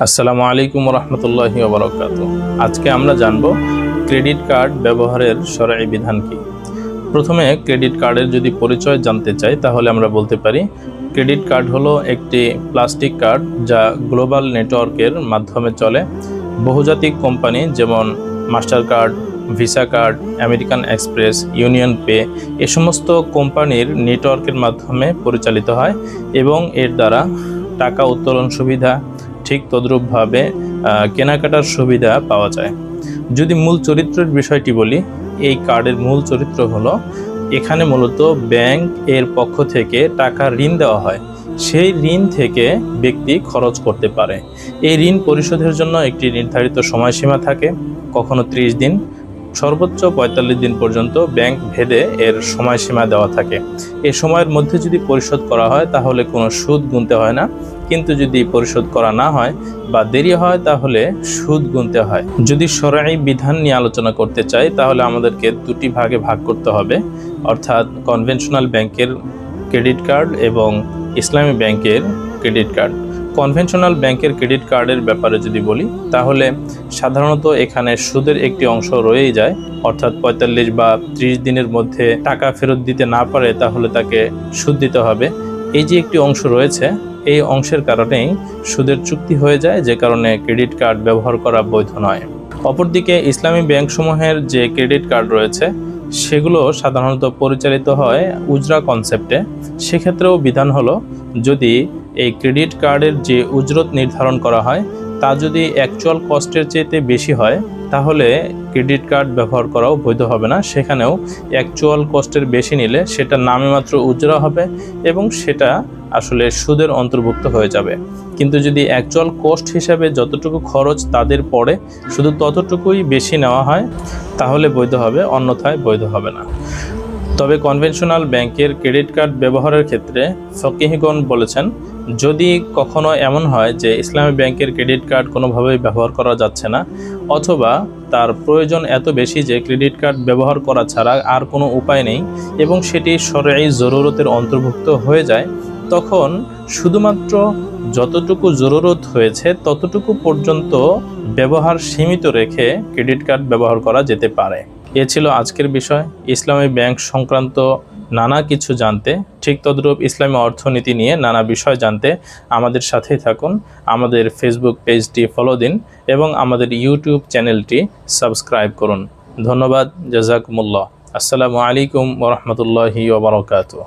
আসসালামু আলাইকুম রহমতুল্লাহি ওয়া বারাকাতুহু। আজকে আমরা জানব ক্রেডিট কার্ড ব্যবহারের শরঈ বিধান কি। প্রথমে ক্রেডিট কার্ডের যদি পরিচয় জানতে চাই তাহলে আমরা বলতে পারি ক্রেডিট কার্ড হলো একটি প্লাস্টিক কার্ড যা গ্লোবাল নেটওয়ার্কের মাধ্যমে চলে। বহুজাতিক কোম্পানি যেমন Mastercard, Visa card, American Express, UnionPay এ সমস্ত কোম্পানির নেটওয়ার্কের মাধ্যমে পরিচালিত হয় এবং এর দ্বারা টাকা উত্তোলন সুবিধা ঠিক তদ্রূপভাবে কেনাকাটার সুবিধা পাওয়া যায়। যদি মূল চরিত্রের বিষয়টি বলি, এই কার্ডের মূল চরিত্র হলো এখানে মূলত ব্যাংক এর পক্ষ থেকে টাকা ঋণ দেওয়া হয়, সেই ঋণ থেকে ব্যক্তি খরচ করতে পারে। এই ঋণ পরিশোধের জন্য একটি নির্ধারিত সময়সীমা থাকে, কখনো 30 দিন, সর্বোচ্চ 45 দিন পর্যন্ত ব্যাংক ভেদে এর সময়সীমা দেওয়া থাকে। এই সময়ের মধ্যে যদি পরিশোধ করা হয় তাহলে কোনো সুদ গুনতে হয় না, কিন্তু যদি পরিশোধ করা না হয় বা দেরি হয় তাহলে সুদ গুনতে হয়। যদি শরঈ বিধান নিয়ে আলোচনা করতে চাই তাহলে আমাদেরকে দুটি ভাগে ভাগ করতে হবে, অর্থাৎ কনভেনশনাল ব্যাংকের ক্রেডিট কার্ড এবং ইসলামী ব্যাংকের ক্রেডিট কার্ড। কনভেনশনাল ব্যাংকের ক্রেডিট কার্ডের ব্যাপারে যদি বলি তাহলে সাধারণত এখানে সুদের একটি অংশ রয়েই যায়, অর্থাৎ 45 বা 30 দিনের মধ্যে টাকা ফেরত দিতে না পারে তাহলে তাকে সুদ দিতে হবে। এই যে একটি অংশ রয়েছে, এই অংশের কারণেই সুদের চুক্তি হয়ে যায়, যে কারণে ক্রেডিট কার্ড ব্যবহার করা বৈধ নয়। অপরদিকে ইসলামী ব্যাংকসমূহের যে ক্রেডিট কার্ড রয়েছে সেগুলো সাধারণত পরিচালিত হয় উজরা কনসেপ্টে। সেক্ষেত্রেও বিধান হলো যদি এই ক্রেডিট কার্ডের যে উজরত নির্ধারণ করা হয় তা যদি অ্যাকচুয়াল কস্টের চেয়ে বেশি হয় তাহলে ক্রেডিট কার্ড ব্যবহার করাও বৈধ হবে না। সেখানেও অ্যাকচুয়াল কস্টের বেশি নিলে সেটা নামে মাত্র উজরা হবে এবং সেটা আসলে সুদের অন্তর্ভুক্ত হয়ে যাবে। কিন্তু যদি অ্যাকচুয়াল কস্ট হিসাবে যতটুকু খরচ তাদের পড়ে শুধু ততটুকুই বেশি নেওয়া হয় তাহলে বৈধ হবে, অন্যথায় বৈধ হবে না। তবে কনভেনশনাল ব্যাংকের ক্রেডিট কার্ড ব্যবহারের ক্ষেত্রে ফকিহগণ বলেছেন, যদি কখনো এমন হয় যে ইসলামী ব্যাংকের ক্রেডিট কার্ড কোনোভাবেই ব্যবহার করা যাচ্ছে না অথবা তার প্রয়োজন এত বেশি যে ক্রেডিট কার্ড ব্যবহার করা ছাড়া আর কোনো উপায় নেই এবং সেটি শরঈ জরুরতের অন্তর্ভুক্ত হয়ে যায়, তখন শুধুমাত্র যতটুকু জরুরত হয়েছে ততটুকু পর্যন্ত ব্যবহার সীমিত রেখে ক্রেডিট কার্ড ব্যবহার করা যেতে পারে। এ ছিল আজকের বিষয়। ইসলামী ব্যাংক সংক্রান্ত নানা কিছু জানতে, ঠিক তদ্রূপ ইসলামী অর্থনীতি নিয়ে নানা বিষয় জানতে আমাদের সাথেই থাকুন। আমাদের ফেসবুক পেজটি ফলো দিন এবং আমাদের ইউটিউব চ্যানেলটি সাবস্ক্রাইব করুন। ধন্যবাদ। জাযাকুমুল্লাহ। আসসালামু আলাইকুম ওয়া রাহমাতুল্লাহি ওয়া বারাকাতুহু।